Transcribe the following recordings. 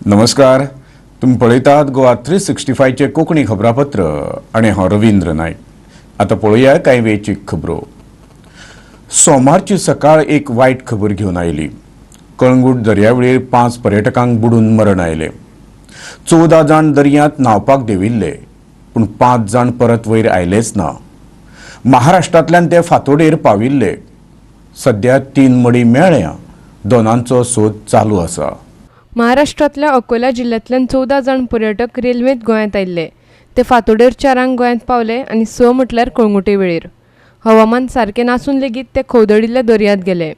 नमस्कार, तुम्ही पळयतात गोवा 365चे कोंकणी खबरापत्र आणि हांव रवींद्र नायक. आता पळोवया कांय वेळची खबरो. सोमारची सकाळ एक वायट खबर घेवन आयली. कळंगूट दर्यावेळेर 5 पर्यटकांक बुडून मरण आयले. 14 जाण दर्यांत न्हावपाक देंविल्ले, पूण 5 जाण परत वयर आयलेच ना. महाराष्ट्रांतल्यान ते फातोडेर पाविल्ले. सध्या 3 मडी मेळ्ळ्या. दोनांचो सोद चालू आसा. महाराष्ट्रातल्या अकोला जिल्ह्यातल्यान 14 जाण पर्यटक रेल्वेत गोंयांत आयिल्ले. ते फातोडेर 4 गोंयांत पावले आणि 6 म्हटल्यार कळंगुटे वेळेर. हवामान सारकें नासून लेगीत ते खवदळिल्ल्या दर्यांत गेले.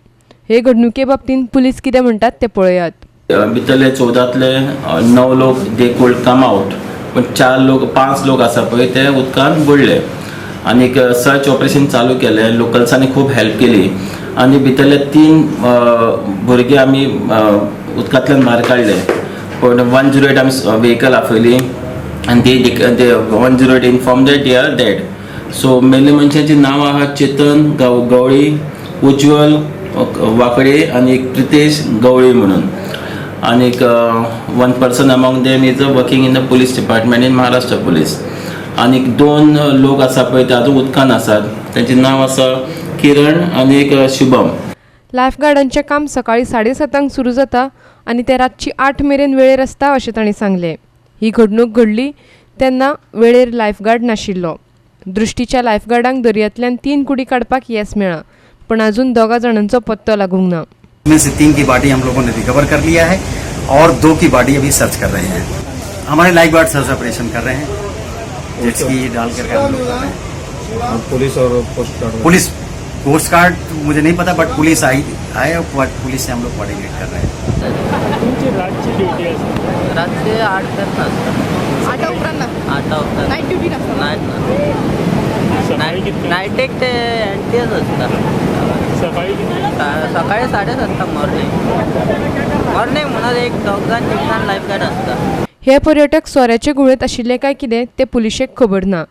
हे घडणुके बाबतींत पुलीस कितें म्हणटात ते पळयात. भितरले 14तले 9 लोक दे कुड कम आउट, पण 5 लोक आसा पळय ते उदकान बुडले. आनी सर्च ऑपरेशन चालू केलें. लोकल्सांनी खूब हेल्प केली आनी भितरले 3 भुरगे आमी उदकांतल्यान भायर काडले. पण 108 आमी व्हेकल आपयली आनी ते 108 inform that they are dead. So मेल्ले मनशांची नांव आहात चेतन गवळी, उज्ज्वल वाकडे आनी प्रितेश गवळी म्हणून. आनी 1 person among them is working in the police department in Maharashtra police. आनी 2 लोक आसा पळय ते आजून उदकान आसात. त्यांचे नांव आसा किरण आनी शुभम. लायफगार्डांचें काम सकाळी 7:30 सुरू जाता आणि ते रातची 8 मेरेन वेळेर आसता अशें तांणी सांगलें. ही घडणूक घडली तेन्ना वेळेर लायफगार्ड नाशिल्लो. दृश्टीच्या लायफगार्डांक दर्यांतल्यान 3 कुडी काडपाक येस मेळ्ळा, पण अजून 2 जाणांचो पत्तो लागूंक ना. में से 3 की बॉडी हम लोगों ने रिकवर कर लिया है और 2 की बॉडी अभी सर्च कर रहे हैं. हमारे लाइफ गार्ड सर्च ऑपरेशन कर रहे हैं. जेट स्की डाल करके हम लोग कर रहे हैं. पुलिस कोस्ट गार्ड मुझे नहीं पता, बट पुलिस आए और पुलिस से हम लोग कोऑर्डिनेट कर रहे हैं. रात्री 8 नाईट एक ते एनटीएस असतात. सकाळी 7:30 मॉर्निंग म्हणून एक 2 जाण लायफगार्ड असतात. हे पर्यटक सोऱ्याचे गुळेत आशिल्ले काय कितें ते पुलिशेक खबर ना.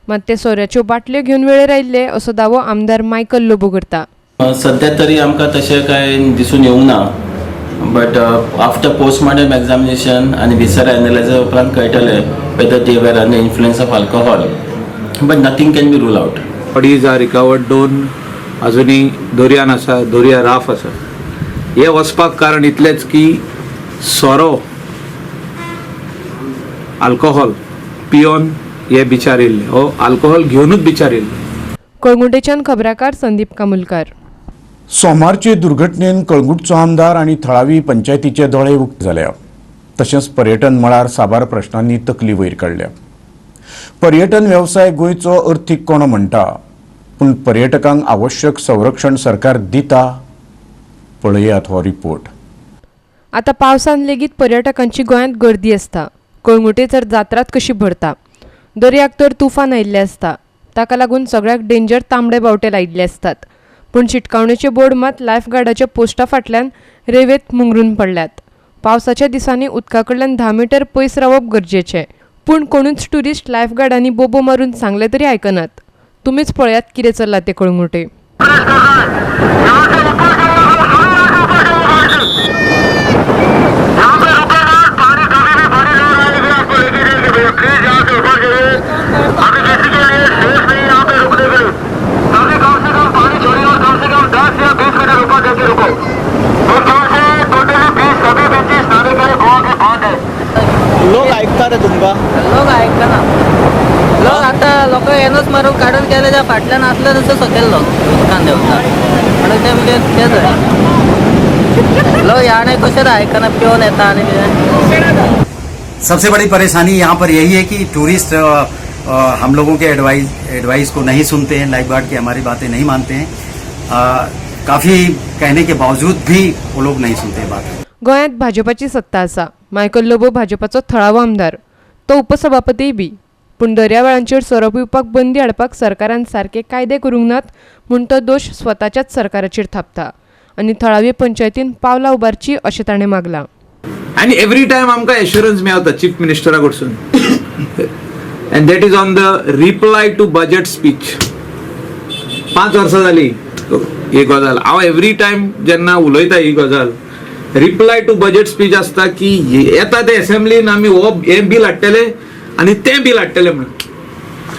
मात ते सोऱ्याच्यो बाटल्यो घेवन वेळेर आयिल्ले असो दावो आमदार मायकल लोबो करता. सध्या तरी आमकां तशें कांय दिसून येवंक ना, बट आफ्टर पोस्टमॉर्टम एक्झामिनेशन आनी विसर एनालायझर उपरांत कळटलें whether they were under influence of alcohol, but nothing can be rule out. Bodies are recovered. 2 अजुनी दर्यान आसा, दर्या राफ आसा. हे वचपाक कारण इतलेंच की सोरो अल्कोहॉल पिवन हे बिचार येयल्ले, हो अल्कोहॉल घेवनूच बिचार येयल्ले. कळंगुटेच्यान खबराकार संदीप कामुलकार. सोमारचे दुर्घटनेन कळंगूटचो आमदार आणि थळावी पंचायतीचे दोळे उक्ते जाल्या. तशेंच पर्यटन मळार साबार प्रश्नांनी तकली वयर काडल्या. पर्यटन वेवसाय गोंयचो अर्थीक कोणो म्हणटा, पूण पर्यटकांक आवश्यक संरक्षण सरकार दिता. पळयात हो रिपोर्ट. आता पावसान लेगीत पर्यटकांची गोंयांत गर्दी आसता. कळंगुटे तर जात्रात कशी भरता. दर्याक तर तुफान आयिल्ले आसता. ताका लागून सगळ्याक डेंजर तांबडे बावटे लायिल्ले असतात. पूण शिटकावणेचे बोर्ड मात लायफगार्डाच्या पोस्टा फाटल्यान रेवेत मुंगरून पडल्यात. पावसाच्या दिसांनी उदका कडल्यान 10 मीटर पयस रावप गरजेचें. पूण कोणूच ट्युरिस्ट लायफगार्डांनी बोबो मारून सांगले तरी आयकनात. तुमीच पळयात कितें चल्लां ते कळंगुटे. लोक ऐकतात तुमका? लोक ऐकना. लोक आता लोक येणंच मारून काढून गेले त्या फाटल्यान असलं तसं सोकेल लोक उदकान देवतात. म्हणून ते म्हणजे तेच आहे. लोक याने कशें ऐकना, पिवन येता आणि सबसे बड़ी परेशानी यहाँ पर यही है कि टूरिस्ट हम लोगों के एडवाइस को नहीं सुनते हैं. लाइफ गार्ड की हमारी बातें नहीं मानते हैं. काफ़ी कहने के बावजूद भी वो लोग नहीं सुनते बात. गोंयांत भाजपाची सत्ता आसा. मायकल लोबो भाजपाचो थळावो आमदार. तो उपसभापतीय बी. पूण दर्यावेळांचेर सोरो पिवपाक बंदी हाडपाक सरकारान सारके कायदे करूंक नात म्हूण तो दोश स्वताच्याच सरकाराचेर थापता. आनी थळावी पंचायतीन पावलां उबारची अशें ताणें मागलां. आणि एवरी टाइम आमकां एश्युरन्स मेळता चीफ मिनिस्टरा कडसून, and that is on the reply to budget speech. 5 वर्सां जाली ही गजाल. हांव एवरी टाइम जेन्ना उलयता ही गजाल रिप्लाय टू बजेट स्पीच आसता की येता ते असेंब्लीन आमी हो हे बिल हाडटले आनी तें बिल हाडटले म्हणून,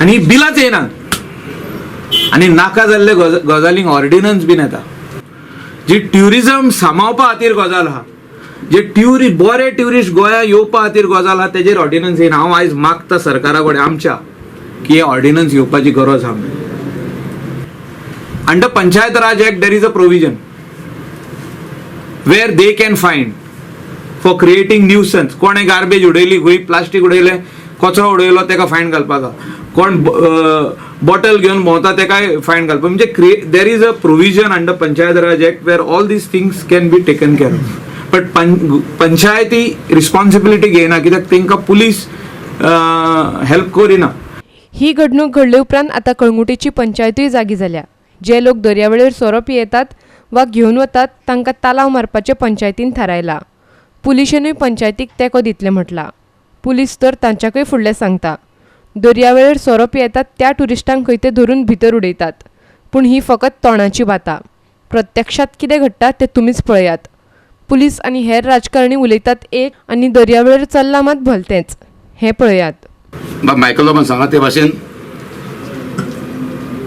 आनी बिलाच येना, आनी नाका जाल्ले गजालींक ऑर्डिनन्स बीन येता. जी ट्युरिझम सांबाळपा खातीर गजाल आहा, जे बरे ट्युरिस्ट गोंया येवपा खातीर गजाल आहा, तेजेर ऑर्डिनन्स येना. हांव आयज मागता सरकारा कडेन आमच्या की हे ऑर्डिनन्स येवपाची गरज आहा. Under panchayat raj act there is a provision where they can find for creating nuisance. कोणे गार्बेज उडयली, खंय प्लास्टीक उडयलें, कचरो उडयलो तेका फायन घालपाक, कोण बॉटल घेवन भोंवता तेकाय फायन घालपाक. म्हणजे there is a provision under panchayat raj act where all these things can be taken care of. But पंचायती रिस्पॉन्सिबिलिटी घेयना, कित्याक तांकां पुलीस हेल्प करिना. ही घडणूक घडले उपरांत आतां कळंगुटेची पंचायतूय जागी जाल्या. जे लोक दर्यावेळेर सोरो पियेतात वा घेवन वतात तांकां तालाव मारपाचें पंचायतीन थारायलां. पुलिशेनूय पंचायतीक तेंको दितले म्हटलां. पुलीस तर तांच्याकय फुडलें सांगता. दर्यावेळेर सोरो पियेतात त्या ट्युरिस्टांक खंय ते धरून भितर उडयतात. पूण ही फकत तोंडाची बातां. प्रत्यक्षात कितें घडटा तें तुमीच पळयात. पुलीस आनी हेर राजकारणी उलयतात एक आनी दर्यावेळेर चल्लां मात भलतेंच. हें पळयात. मायकल लोबन सांगा ते भाशेन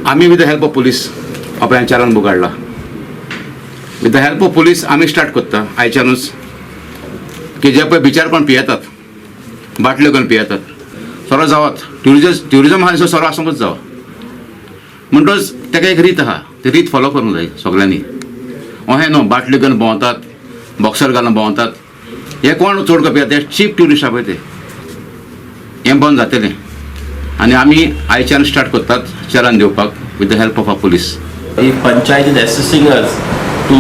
आमी with the help of police अपरांचारान बुगाडला. With the help of police आमी स्टार्ट करता आयच्यानूच की जे पळय बिचार कोण पियेतात, बाटल्यो घेवन पियेतात, सोरो जावत ट्युरिजम हा दिसो सोरो आसूंकच जावं. म्हणटच तेका एक रीत आहा, ती रीत फॉलो करूंक जाय सगळ्यांनी. अहें न्हू बाटल्यो घेवन भोंवतात, बॉक्सर घालून भोंवतात, हे कोण चड करून पियेतात, ते चीप ट्युरिस्ट आहा पळय ते. हें बंद जातलें आनी आमी आयच्यान स्टार्ट करतात चलान दिवपाक with the help of a police. If panchayat is assisting us to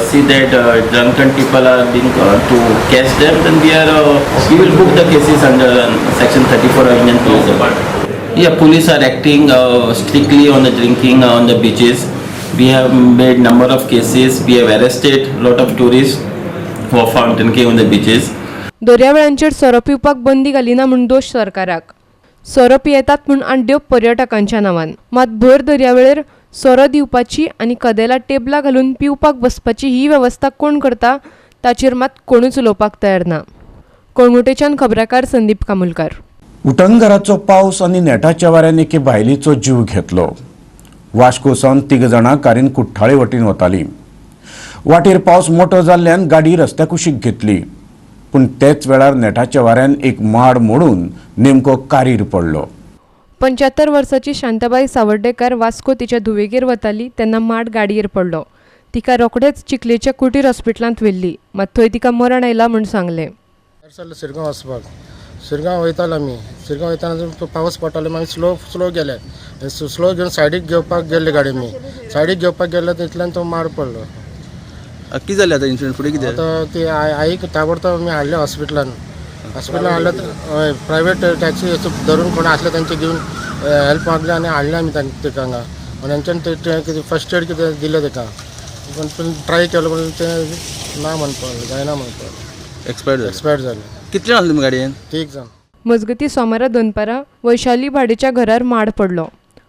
see that drunken people are being to catch them, then we will book the cases under section 34 of Indian Police Department. Yeah, police are acting strictly on the drinking on the beaches. We have made number of cases. We have arrested lot of tourists who are found drinking on the beaches. दर्यावेळांचेर सोरो पिवपाक बंदी घालिना म्हूण दोश सरकाराक. सोरो पियेतात म्हूण आड्ड्यो पर्यटकांच्या नांवान. मात भर दर्यावेळेर सोरो दिवपाची आनी कदेला टेबलां घालून पिवपाक बसपाची ही वेवस्था कोण करता ताचेर मात कोणूच उलोवपाक तयार ना. कळंगुटेच्यान खबराकार संदीप कामुलकार. उटंगराचो पावस आनी नेटाच्या वाऱ्यान एके बायलेचो जीव घेतलो. वास्कोसावन 3 जाणां कारीन कुठ्ठाळे वटेन वतालीं. वाटेर पावस मोठो जाल्ल्यान गाडी रस्त्या कुशीक घेतली. पूण तेच वेळार नेटाच्या वाऱ्यान एक माड मोडून नेमको कारीर पडलो. 75 वर्साची शांताबाई सावर्डेकार वास्को तिच्या धुवेगेर वताली तेन्ना माड गाडयेर पडलो. तिका रोखडेच चिखलेच्या कुटीर हॉस्पिटलांत व्हेल्ली. मात थंय तिका मरण आयलां म्हूण सांगलें. शिरगांव वचपाक शिरगांव वयतालो आमी. शिरगांव वयताना पावस पडटालो, मागीर स्लो गेले. स्लो घेवन सायडीक घेवपाक गेल्ले गाडी मी. सायडीक घेवपाक गेले तितल्यान तो माड पडलो. कितें जालें आतां इन्सिडंट फुडें कितें? आतां ती आईक ताबडतोब आमी हाडले हॉस्पिटलान हाडले. प्रायवेट टॅक्सी धरून कोण आसले तांचे घेवन हेल्प मागले आनी हाडले आमी ताका हांगा. तांच्यान कितें फस्ट एड कितें दिलें ताका. पण ट्राय केलो पूण तें ना म्हणपाक जायना म्हणपाक. एक्सपायर्ड जालें. कितले जाण तुमी गाडयेन? 3 जाण. मजगती सोमारा दनपारां वैशाली भाडेच्या घरार माड पडलो.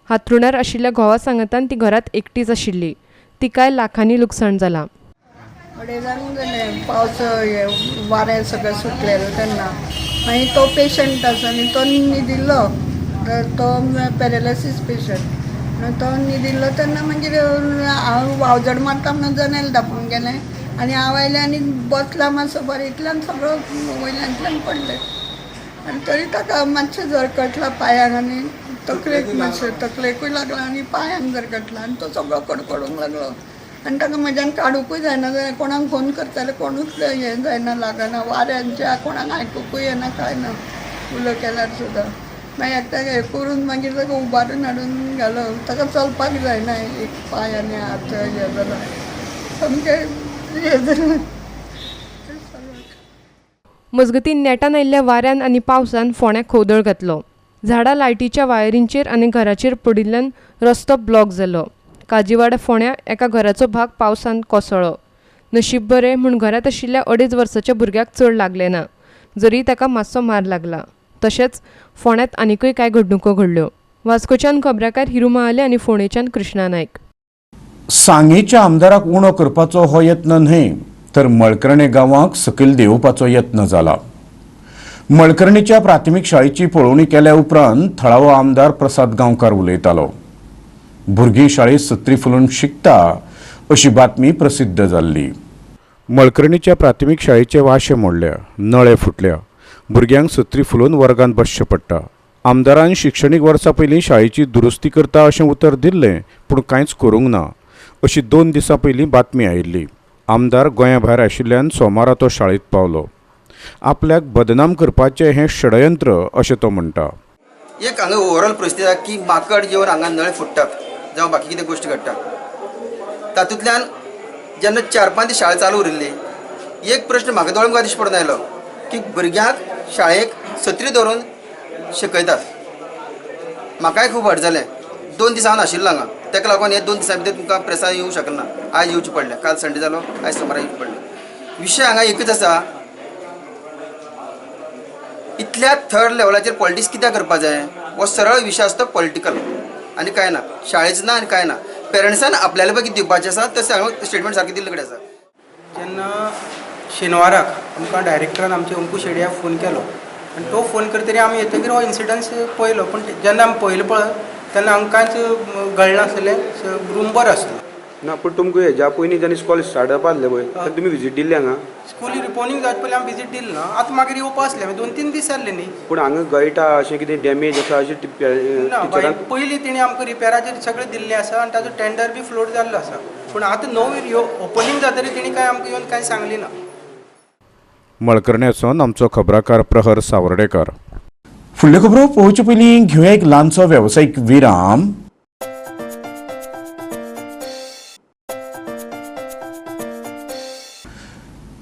हातरुणार आशिल्ल्या घोवा सांगतान ती घरात एकटीच आशिल्ली. तिकाय लाखांनी लुकसाण जालां. अडेजांक जालें पावस वारें सगळें सुटलेलें तेन्ना. मागीर तो पेशंट आसा आनी तो न्हिदिल्लो. तो पॅरालायसीस पेशंट. तो न्हिदिल्लो तेन्ना मागीर हांव वावजड मारता म्हणून जनेल धांपून गेलें आनी हांव आयलें आनी बसला मातसो बरें. इतल्यान सगळो वयल्यातल्यान पडलें. आनी तरी ताका मातशें जरकटला पांयांक आनी तकलेक मातशें तकलेकूय लागला आनी पांयांक जरकटला आनी तो सगळो कडकडूंक लागलो. आनी ताका म्हज्यान काडूंकूय जायना. कोणाक फोन करताले कोणूच हें जायना, लागना. वाऱ्यांच्या कोणाक आयकूंकूय येना, कांय ना उलो केल्यार सुद्दां. मागीर एकट्याक हें करून मागीर ताका उबारून हाडून घालो. ताका चलपाक जायना, एक पांय आनी हात हें जाला. सामकें हें जालें. मजगती नेटान आयिल्ल्या वाऱ्यान आनी पावसान फोंड्याक खवदळ घातलो. झाडां लायटीच्या वायरींचेर आनी घराचेर पडिल्ल्यान रस्तो ब्लॉक जालो. काजीवाडा फोंड्या एका घराचो भाग पावसान कोसळ्ळो. नशीब बरें म्हूण घरांत आशिल्ल्या 2.5 वर्साच्या भुरग्याक चड लागलें ना, जरी ताका मातसो मार लागला. तशेंच फोंड्यांत आनिकूय कांय घडणुको घडल्यो. वास्कोच्यान खबराकार हिरू महाले आनी फोंडेच्यान कृष्णा नायक. सांगेच्या आमदाराक उणो करपाचो हो यत्न न्हय, तर मळकर्णे गांवाक सकयल देंवोवपाचो यत्न जाला. मळकर्णेच्या प्राथमीक शाळेची पळोवणी केल्या उपरांत थळावो आमदार प्रसाद गांवकार उलयतालो. भुरगीं शाळेत सत्री फुलोवन शिकता अशी बातमी प्रसिद्ध जाल्ली. मळकर्णेच्या प्राथमीक शाळेचे वाशे मोडल्या, नळे फुटल्या, भुरग्यांक सत्री फुलोवन वर्गांत बसचें पडटा. आमदारान शिक्षणीक वर्सा पयलीं शाळेची दुरुस्ती करता अशें उतर दिल्लें, पूण कांयच करूंक ना अशी 2 दिसां पयलीं बातमी आयिल्ली. आमदार गोंया भायर आशिल्ल्यान सोमारा तो शाळेंत पावलो. आपल्याक बदनाम करपाचें हें षडयंत्र अशें तो म्हणटा. एक हांगा ओवरऑल परिस्थिती आसा की माकड जेवन हांगा नळे फुटतात जावं बाकी कितें गोश्टी घडटात. तातूंतल्यान जेन्ना 4-5 दीस शाळा चालू उरिल्ली, एक प्रश्न म्हाका दोळ मुखार दिश्टी पडून आयलो की भुरग्यांक शाळेक सत्री धरून शिकयतात. म्हाकाय खूब हट जालें. 2 दीस हांव नाशिल्लो हांगा, ताका लागून हे 2 दिसां भितर तुमकां प्रेसार येवंक शकना. आज येवचें पडलें, काल संडे जालो, आयज सोमारा येवचें पडलें. विशय हांगा एकच आसा, इतल्या थर्ड लेवलाचेर पॉलिटिक्स कित्याक करपा जाय? हो सरळ विशय आसता पॉलिटिकल, आनी कांय ना. शाळेचो ना आनी कांय ना. पेरंट्सान आपल्याले पळय कितें दिवपाचें आसा तशें हांवें स्टेटमेंट सारकें दिल्ले कडेन आसा. जेन्ना शेनवाराक आमकां डायरेक्टरान आमचे अंकूश शेडयाक फोन केलो आनी तो फोन करतरी आमी येतकीर हो इन्सिडंस पळयलो. पूण जेन्ना आमी पळयलो पळय तेन्ना आमकां कांयच कळना आसलें. रूम बरो आसलो ना. पूण तुमकां हेज्या पयलीं जेन्ना इस्कॉल स्टार्ट जावपा आसलें पळय तेन्ना तुमी विजीट दिल्ली हांगा? स्कूल रिपोर्टिंग जावचे पयलीं आमी विजीट दिली ना. आतां मागीर येवपा आसलें, 2-3 दीस जाल्ले न्ही. पूण हांगा गळटा अशें कितें डॅमेज आसा अशें टिचरांक? पयलीं तेणी आमकां रिपेराचेर सगळें दिल्लें आसा आनी ताजो टेंडर बी फ्लोट जाल्लो आसा. पूण आतां नवी ओपनिंग जातरी तेणी कांय आमकां येवन कांय सांगली ना. मळकर्ण्याचो आमचो खबराकार प्रहर सावर्डेकर. फुडल्यो खबरो पळोवचे पयलीं घेवया एक ल्हानसो वेवसायीक विराम.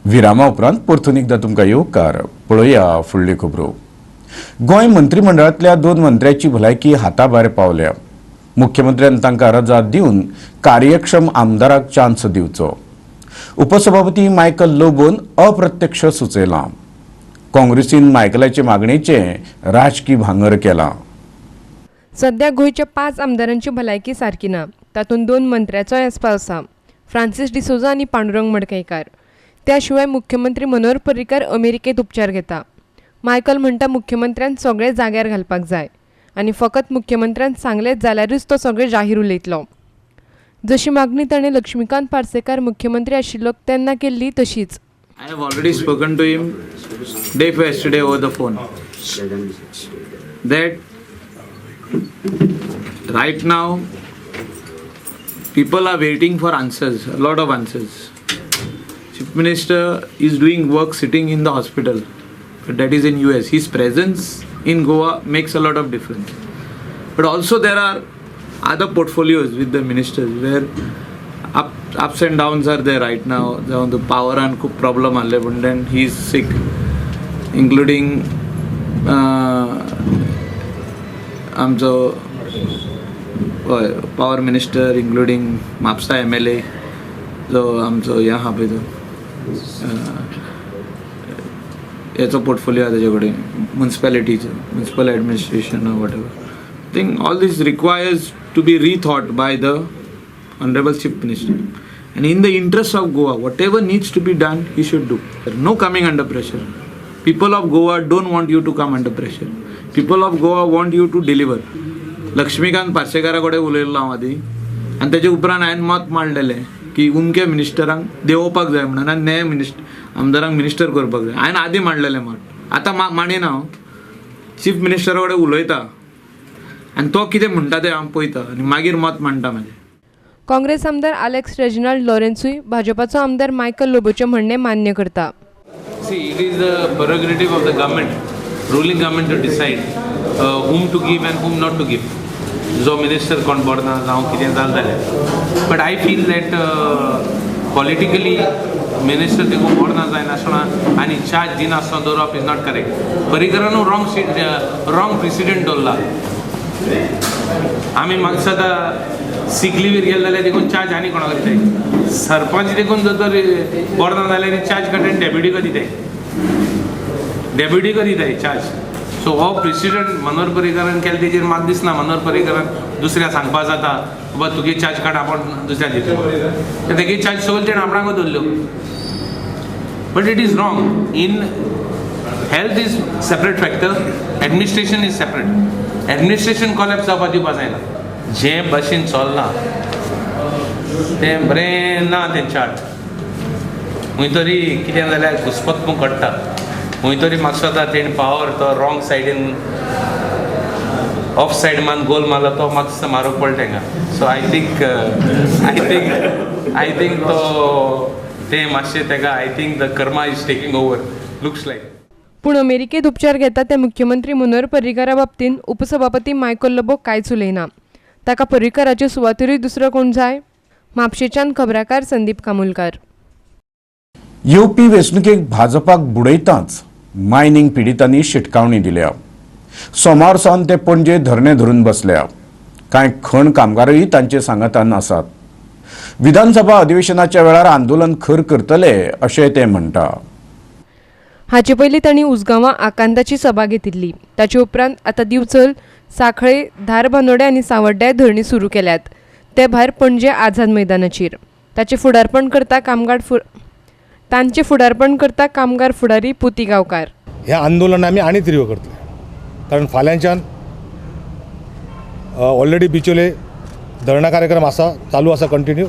विरामा उपरांत परतून एकदां तुमकां येवकार. पळोवया फुडल्यो खबरो. गोंय मंत्रिमंडळांतल्या 2 मंत्र्याची भलायकी हाताभायर पावल्या. मुख्यमंत्र्यान तांकां रजा दिवन कार्यक्षम आमदाराक चान्स दिवचो. उपसभापती मायकल लोबोन अप्रत्यक्ष सुचयलां. काँग्रेसीन मायकलाचे मागणेचें राजकी भांगर केलां. सध्या गोंयच्या 5 आमदारांची भलायकी सारकी ना. तातूंत 2 मंत्र्याचोय आस्पाव आसा, फ्रांसीस डिसोजा आनी पांडुरंग मडकयकार. त्या शिवाय मुख्यमंत्री मनोहर पर्रीकार अमेरिकेत उपचार घेता. मायकल म्हणटा मुख्यमंत्र्यान सगळे जाग्यार घालपाक जाय आनी फकत मुख्यमंत्र्यान सांगलेंच जाल्यारूच तो सगळे जाहीर उलयतलो. जशी मागणी ताणें लक्ष्मीकांत पार्सेकार मुख्यमंत्री आशिल्लो तेन्ना केल्ली तशीच. I have already spoken to him day before yesterday over the phone that right now people are waiting for answers, a lot of answers. Chief Minister is doing work sitting in the hospital, but that is in US. His presence in Goa makes a lot of difference. But also there are other portfolios with the ministers where ups and downs are there right now. The power and खूप problem आले, but then he is sick, including आमचो power minister, including Mapusa MLA जो आमचो ह्या हा पळय तो याचो पोर्टफोलियो आसा तेजे कडेन, म्युनिसिपॅलिटीचो, municipal administration or whatever. I think all this requires to be rethought by the Honorable Chief Minister. And in the interest of Goa, whatever needs to be done, he should do. No coming under pressure. People of Goa don't want you to come under pressure. People of Goa want you to deliver. Laxmikant पार्सेकारा कडेन उलयल्लो हांव आदी आनी तेजे उपरांत हांवें मत मांडलेलें की उमके मिनिस्टरांक देंवोवपाक जाय म्हणून आनी नये आमदारांक मिनिस्टर करपाक जाय. हांवें आदी मांडलेलें मत. आतां मांडिना हांव. चीफ मिनिस्टरा कडेन उलयता आनी तो कितें म्हणटा तें हांव पळयता आनी मागीर मत मांडटा म्हाजें. काँग्रेस आमदार अलेक्स रेजिनाल्ड लॉरेन्सूय भाजपाचो आमदार मायकल लोबोचें म्हणणें मान्य करता. See, it is the prerogative of the government, ruling government to decide whom to give and whom not to give. जो मिनिस्टर कोण पडना जावं कितें जालें जाल्यार. But I feel that politically minister देखून पडना जायनासतना आनी चार्ज दिनासतना दवरप इज नॉट करेक्ट. पर्रीकरान रॉंग प्रेसिडेंट दवरला. आमी म्हाका सदां सीक लिव्हीर गेले जाल्यार देखून चार्ज आनी कोणाक दिताय. सरपंच देखून जर तर पडना जाल्यार चार्ज काडून डेप्युटीक दिताय. डेप्युटीक दिताय चार्ज. सो हो प्रेसिडेंट मनोहर पर्रीकारान केले तेजेर म्हाका दिसना मनोहर पर्रीकारान दुसऱ्या सांगपा जाता बाबा तुगे चार्ज काड आपण दुसऱ्या दितलो. तेगे चार्ज सगळे तेणें आपणाकूच दवरल्यो. But it is wrong. In health is separate factor, administration is separate. Administration collapse जावपाची जायना. जे भाशेन चलना तें बरें ना तेंचे आट. खंय तरी कितें जाल्यार घुसपत घडटा. खंय तरी म्हाका दिसता तेणी पावर तो रॉंग सायडीन ऑफ सायड मान गोल मारला तो म्हाका दिसता मारूंक पडला तेंका. सो आय थिंक तो ते मातशें तेका I think the karma is taking over looks like. पूण अमेरिकेत उपचार घेता ते मुख्यमंत्री मनोहर पर्रीकारा बाबतींत उपसभापती मायकल लोबो कांयच उलयना. ताका पर्रीकाराचे सुवातेरूय दुसरो कोण जाय? म्हापशेच्यान खबराकार संदीप कामुलकार. येवपी वेंचणुकेक भाजपाक बुडयताच मायनिंग पिडीतांनी शिटकावणी दिल्या. सोमार सावन ते पणजे धरणे धरून बसल्या. कांय खण कामगारय तांचे सांगातान आसात. विधानसभा अधिवेशनाच्या वेळार आंदोलन खर करतले अशें ते म्हणटा. हाचे पयलीं तांणी उसगांवां आकांताची सभा घेतिल्ली. ताचे उपरांत आतां दिवचल, सांखळे, धारबांदोड्या आनी सांवड्ड्याय धरणी सुरू केल्यात. ते भायर पणजे आझाद मैदानाचेर. तांचे फुडारपण करता कामगार फुडारी पुती गांवकार. हे आंदोलन आमी आनी तीव्र करतले, कारण फाल्यांच्यान ऑलरेडी बिचोले धरणा कार्यक्रम चालू आसा कंटिन्यू.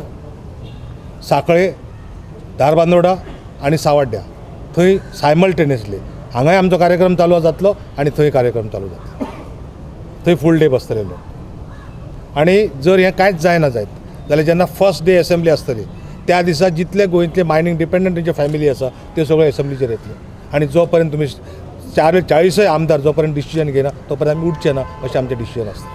सांखळे, धारबांदोडा आनी सांवड्ड्या थंय सायमल्टेनियसली हांगाय आमचो कार्यक्रम चालू जातलो आनी थंय कार्यक्रम चालू जातलो. थंय फूल डे बसतले लोक. आनी जर हें कांयच जायना जायत जाल्यार जेन्ना फर्स्ट डे एसेंब्ली आसतली त्या दिसा जितले गोंयतले मायनींग डिपेंडंट जे फॅमिली आसा ते सगळे एसेंब्लीचेर येतले. आनी जो पर्यंत तुमी 40 आमदार जो पर्यंत डिसिजन घेना तो पर्यंत आमी उठचे ना अशें आमचें डिसिजन आसता.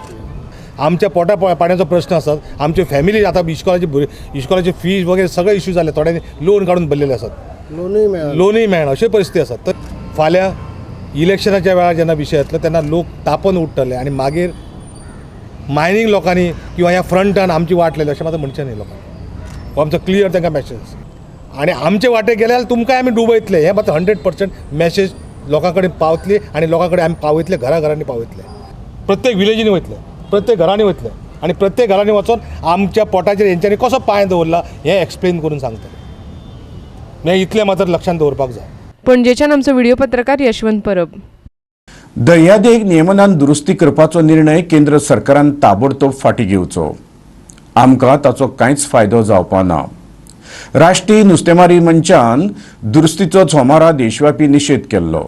आमच्या पोटा पाण्याचो प्रश्न आसा. आमचे फॅमिली आतां इश्कोलाची फीज वगैरे सगळे इश्यू जाले. थोड्यांनी लोन काडून भरलेले आसात. लोनूय मेळना अशी परिस्थिती आसा. तर फाल्यां इलेक्शनाच्या वेळार जेन्ना विशय येतलो तेन्ना लोक तापोवन उठतले आनी मागीर मायनींग लोकांनी किंवा ह्या फ्रंटान आमची वाट लायली अशें मात्र म्हणचें न्ही लोकांनी. हो आमचो क्लियर तांकां मॅसेज. आनी आमचे वाटे गेल्यार तुमकां आमी डुबयतले हें मात्र 100% मॅसेज लोकां कडेन पावतली आनी लोकां कडेन आमी पावयतले, घराघरांनी पावयतले, प्रत्येक विलेजींनी वयतले, प्रत्येक घरांनी वयतले आनी प्रत्येक घरांनी वचून आमच्या पोटाचेर हेंच्यांनी कसो पांय दवरला हें एक्सप्लेन करून सांगतले. हें इतलें मात्र लक्षांत दवरपाक जाय. पणजेच्यान आमचो व्हिडिओ पत्रकार यशवंत परब. दर्यादेग नियमनान दुरुस्ती करपाचो निर्णय केंद्र सरकारान ताबडतोब फाटीं घेवचो. आमकां ताचो कांयच फायदो जावपा ना. राष्ट्रीय नुस्तेमारी मंचान दुरुस्तीचो सोमारा देशव्यापी निशेध केल्लो.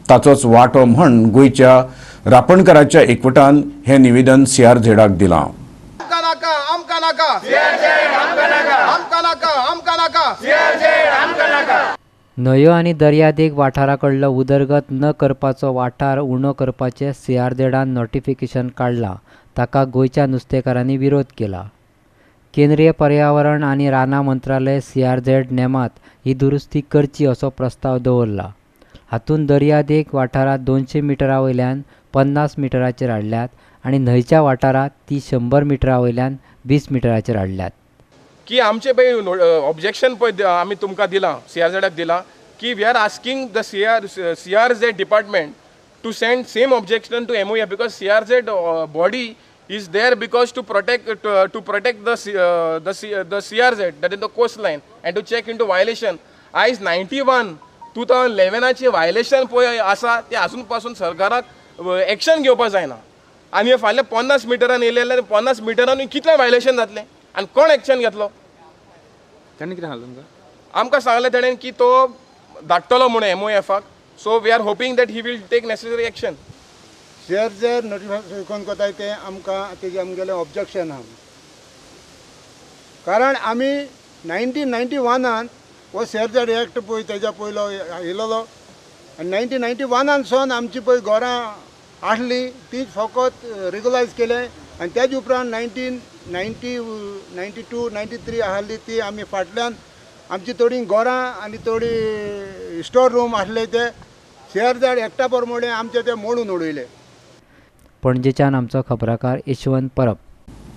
ताचोच वांटो म्हण गोंयच्या रापणकाराच्या एकवटान हें निवेदन CRZाक दिलां. न्हंयो आनी दर्यादेग वाठारा कडलो उदरगत न करपाचो वाठार उणो करपाचें CRZान नोटिफिकेशन काडलां. ताका गोंयच्या नुस्तेकारांनी विरोध केला. केंद्रीय पर्यावरण आनी रानां मंत्रालय CRZ नेमात ही दुरुस्ती करची असो प्रस्ताव दवरला. हातूंत दर्यादेग वाठारांत 200 मिटरा वयल्यान 50 मिटराचेर हाडल्यात आनी न्हंयच्या वाठारांत ती 100 मिटरा वयल्यान 20 मिटराचेर हाडल्यात. की आमचे पळय ऑब्जेक्शन पळय आमी तुमकां दिलां, CRZाक दिलां की we are asking the CRZ department to send same objection to MOF because CRZ body is there because to protect the CRZ, that is the coastline, and to check into violation. Is 91 2011 violation पळय आसा ते अजून पासून सरकाराक action घेवपाक जायना. आनी फाल्यां 50 मिटरान येयले जाल्यार 50 मिटरान कितलें वायलेशन जातलें आनी कोण एक्शन घेतलो? ताणें कितें सांगलें तुमकां? आमकां सांगलें ताणें की तो धाडटलो म्हणून MOFाक. So we are hoping that he will take necessary action. CRZ notify कोण कोताय तें आमकां तेजें आमगेलें ऑब्जेक्शन आहा. कारण आमी 1991 हो CRZ एक्ट पळय तेज्या पयलो येयलोलो आनी 1991 सावन आमची पळय घरां आसली ती फकत रेगुलायज केले आनी तेज उपरांत 1992 93 आहली ती आमी फाटल्यान आमची थोडी घरां आनी थोडी स्टोर रूम आसले ते CRZ एक्टा प्रमाणे आमचे ते मोडून उडयले. पणजेच्यान आमचो खबराकार यशवंत परब.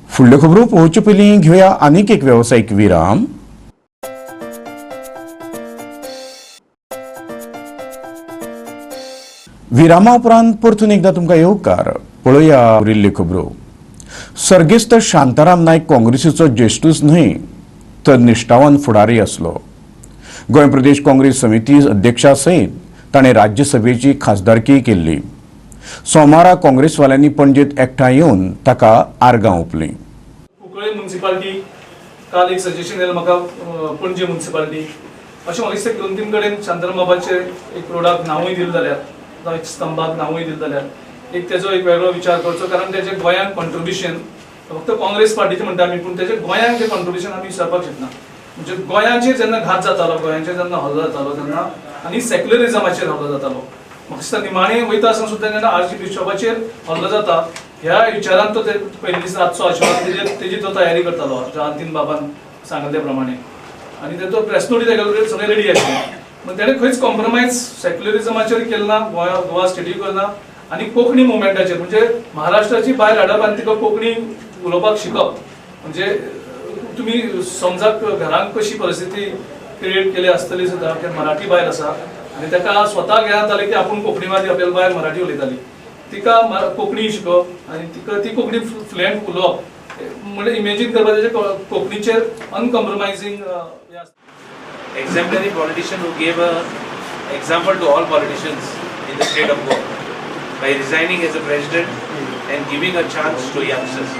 फुडल्यो खबरो पळोवचे पयलीं घेवया आनीक एक वेवसायीक विराम. विरामा उपरांत परतून एकदा तुमकां येवकार. पळोवया उरिल्ल्यो खबरो. सर्गेस्त शांताराम नायक काँग्रेसीचो ज्येश्ठूच न्हय तर निश्ठावान फुडारी आसलो. गोंय प्रदेश काँग्रेस समिती अध्यक्षा सयत ताणें राज्यसभेची खासदारकी केल्ली. सोमारा काँग्रेसवाल्यांनी पणजेत एकठांय येवन ताका आर्गां ओंपलीं. कुंकळे म्युनिसिपालिटी काल एक सजेशन येयलें म्हाका पणजे म्युनिसिपालिटी अशें म्हाका दिसता 2-3 कडेन शांताराम बाबाचे एक रोडाक नांवूय दिलें जाल्यार एक स्तंभाक नांवूय दिलें जाल्यार एक तेजो एक वेगळो विचार करचो कारण तेजें गोंयांत कॉन्ट्रिब्युशन फक्त काँग्रेस पार्टीचें म्हणटा आमी पूण तेजें गोंयांत जें कॉन्ट्रिब्युशन आमी विसरपाक शकना. म्हणजे गोंयाचेर जेन्ना घात जातालो गोंयाचेर जेन्ना हल्लो जातालो तेन्ना आनी सेक्युलरिझमाचेर हल्लो जातालो म्हाका दिसता निमाणें वयता आसतना सुद्दां जेन्ना आर्च बिशपाचेर हल्लो जाता ह्या विचारान तो पयले दीस रातचो आशिल्लो तेजी तो तयारी करतालो जहांतीन बाबान सांगले प्रमाणे आनी तेजो प्रेस नोटी तेगेले सगळें रेडी आशिल्लें. पूण तेणें खंयच कॉम्प्रमायज सेक्युलरिझमाचेर केलें ना गोवा स्टेटीक केलें ना आनी कोंकणी मुवमेंटाचेर म्हणजे महाराष्ट्राची भायर हाडप आनी तिका कोंकणी उलोवपाक शिकप म्हणजे तुमी समजा घरांत कशी परिस्थिती क्रिएट केली आसतली सुद्दां की मराठी भायर आसा आनी ताका स्वता ज्ञान जालें की आपूण कोंकणीवादी आपल्या भायर मराठी उलयताली तिका कोंकणी शिकप आनी तिका ती कोंकणी फ्लुएंट उलोवप म्हणजे इमेजीन करपाक तेजे कोंकणीचेर अनकॉम्प्रमायझींग exemplary politician who gave a example to all politicians in the state of Goa by resigning as a president and giving a chance to youngsters.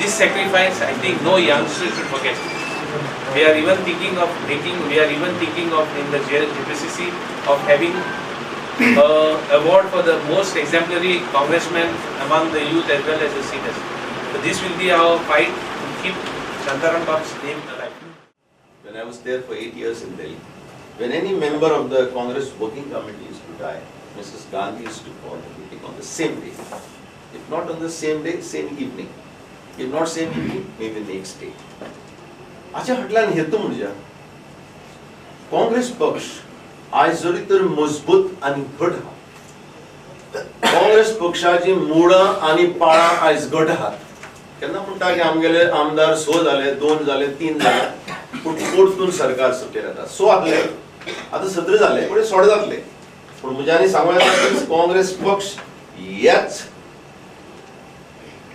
This sacrifice, I think, no youngster should forget. We are even thinking of in the JPCC of having an award for the most exemplary congressman among the youth as well as the seniors. So this will be our fight to keep Shantaram Bab's name alive. When I was there for 8 years in Delhi, when any member of the Congress working committee used to die, Mrs. Gandhi used to call the meeting on the same day. If not on the same day, same evening. If not same evening, maybe next day. अच्छा हटल्यान हेतू म्हणजे काँग्रेस पक्ष आज जरी तर मजबूत आणि घट आहा काँग्रेस पक्षाची मुळां आणि पाळां आज घट आहात केन्ना म्हणटा की आमगेले आमदार 6 जाले 2 जाले 3 जाले पूण परतून सरकार सत्तेर येता 6 आहले आतां 17 जाले पुढे 16 जातले पूण म्हज्यानी सांगूं येता की काँग्रेस पक्ष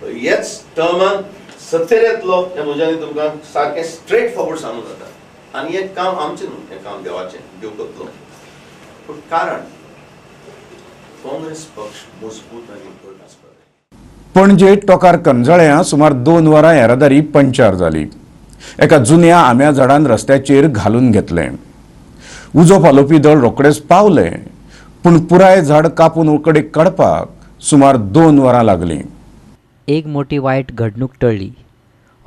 ह्याच टर्मान सत्तेर येतलो हें म्हज्यानी तुमकां सारकें स्ट्रेट फॉरवर्ड सांगूं जाता आनी हें काम आमचें न्हू हें काम देवाचें देव करतलो पूण कारण काँग्रेस पक्ष मजबूत आनी घट आसपाक पणजे टोकार कंजाळ्या सुमार 2 वरां येरादारी पंचार जाली. एका जुन्या आंब्या झाडान रस्त्याचेर घालून घेतलें. उजो पालोवपी दळ रोखडेच पावले पूण पुराय झाड कापून उकडेक काडपाक सुमार 2 वरां लागलीं. एक मोठी वायट घडणूक टळ्ळी.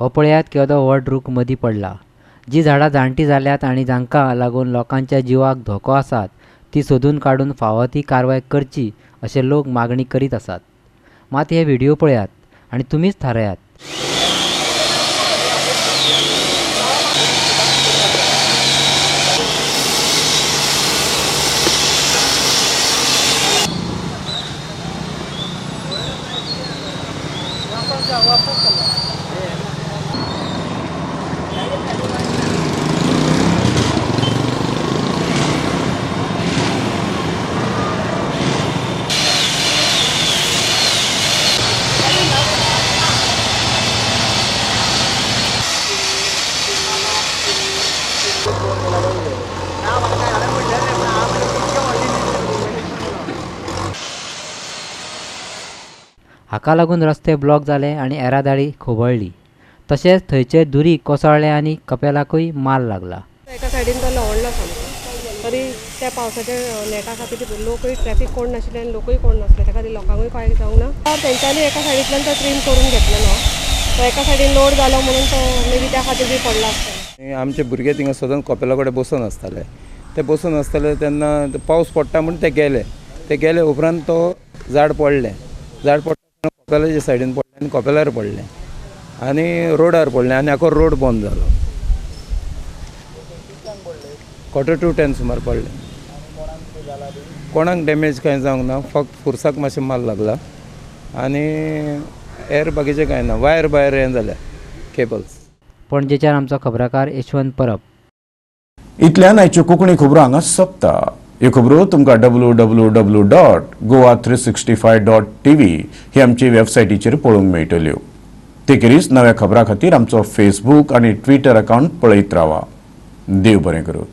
हो पळयात केदो व्हड रूख मदीं पडला. जी झाडां जाणटी जाल्यात आनी जांकां लागून लोकांच्या जिवाक धोको आसात ती सोदून काडून फावो ती कारवाय करची अशें लोक मागणी करीत आसात. मात हे व्हिडिओ पळयात आनी तुमीच थारायात. हाका लागून रस्ते ब्लॉक जाले आनी येरादारी खोबळ्ळी. तशेंच थंयचे दुरी कोसळ्ळे आनी कपेलाकूय माल लागला. एका सायडीन तो लवणलो सामको तरी त्या पावसाच्या नेटा खातीर लोकूय ट्रॅफिक कोण नाशिल्ले आनी लोकूय कोण नासले त्या खातीर लोकांकूय कांय जावंक ना. तेंच्यांनी एका सायडींतल्यान तो ट्रीम करून घेतलेलो तो एका सायडीन लोड जालो म्हणून तो मे बी त्या खातीर बी पडला आसतलो. आमचे भुरगे थिंगा सदांच कपेला कडेन बसून आसताले ते बसून आसताले तेन्ना पावस पडटा म्हणून ते गेले उपरांत तो झाड पडलें कपेलाच्या सायडीन पडलें आनी कपेलार पडलें आनी रोडार पडलें आनी आखो रोड बंद जालो. 10:45 सुमार पडलें. कोणाक डॅमेज कांय जावंक ना फक्त फुरसाक मातशें माल लागला आनी हेर बाकीचें कांय ना. वायर भायर हें जाल्या केबल्स. पणजेच्यान आमचो खबराकार यशवंत परब. इतल्यान आयच्यो कोंकणी खबरो हांगा सोंपता. ह्यो खबरो तुमकां www.goa365.tv ही आमचे वेबसायटीचेर पळोवंक मेळटल्यो. तेखेरीज नव्या खबरां खातीर आमचो फेसबूक आनी ट्विटर अकावंट पळयत रावा. देव बरें करूं.